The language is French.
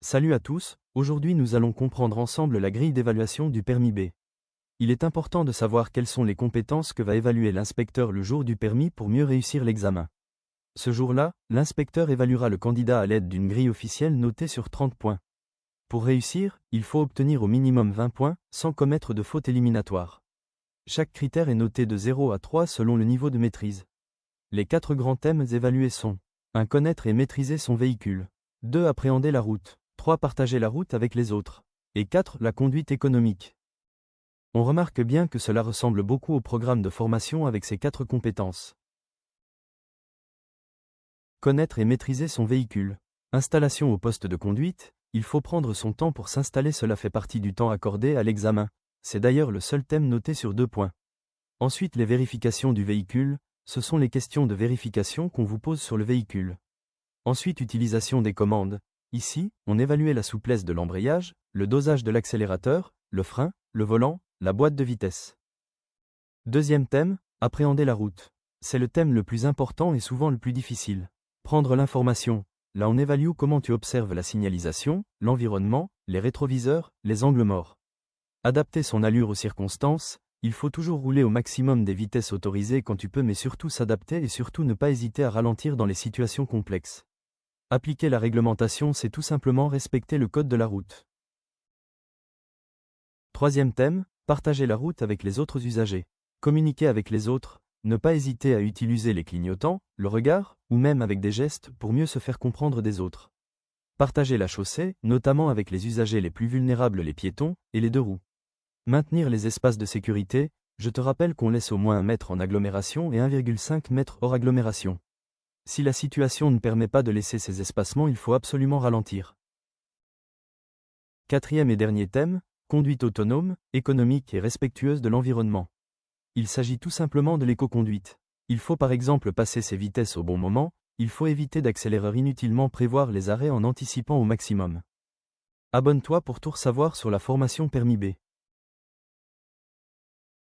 Salut à tous, aujourd'hui nous allons comprendre ensemble la grille d'évaluation du permis B. Il est important de savoir quelles sont les compétences que va évaluer l'inspecteur le jour du permis pour mieux réussir l'examen. Ce jour-là, l'inspecteur évaluera le candidat à l'aide d'une grille officielle notée sur 30 points. Pour réussir, il faut obtenir au minimum 20 points, sans commettre de faute éliminatoire. Chaque critère est noté de 0 à 3 selon le niveau de maîtrise. Les 4 grands thèmes évalués sont 1. Connaître et maîtriser son véhicule. 2. Appréhender la route. 3. Partager la route avec les autres. Et 4. La conduite économique. On remarque bien que cela ressemble beaucoup au programme de formation avec ces 4 compétences. Connaître et maîtriser son véhicule. Installation au poste de conduite, il faut prendre son temps pour s'installer, cela fait partie du temps accordé à l'examen. C'est d'ailleurs le seul thème noté sur 2 points. Ensuite, les vérifications du véhicule, ce sont les questions de vérification qu'on vous pose sur le véhicule. Ensuite, utilisation des commandes. Ici, on évalue la souplesse de l'embrayage, le dosage de l'accélérateur, le frein, le volant, la boîte de vitesse. Deuxième thème, appréhender la route. C'est le thème le plus important et souvent le plus difficile. Prendre l'information. Là on évalue comment tu observes la signalisation, l'environnement, les rétroviseurs, les angles morts. Adapter son allure aux circonstances, il faut toujours rouler au maximum des vitesses autorisées quand tu peux, mais surtout s'adapter et surtout ne pas hésiter à ralentir dans les situations complexes. Appliquer la réglementation, c'est tout simplement respecter le code de la route. Troisième thème, partager la route avec les autres usagers. Communiquer avec les autres, ne pas hésiter à utiliser les clignotants, le regard, ou même avec des gestes pour mieux se faire comprendre des autres. Partager la chaussée, notamment avec les usagers les plus vulnérables, les piétons, et les deux roues. Maintenir les espaces de sécurité, je te rappelle qu'on laisse au moins 1 mètre en agglomération et 1,5 mètre hors agglomération. Si la situation ne permet pas de laisser ces espacements, il faut absolument ralentir. Quatrième et dernier thème, conduite autonome, économique et respectueuse de l'environnement. Il s'agit tout simplement de l'éco-conduite. Il faut par exemple passer ses vitesses au bon moment, il faut éviter d'accélérer inutilement, prévoir les arrêts en anticipant au maximum. Abonne-toi pour tout savoir sur la formation permis B.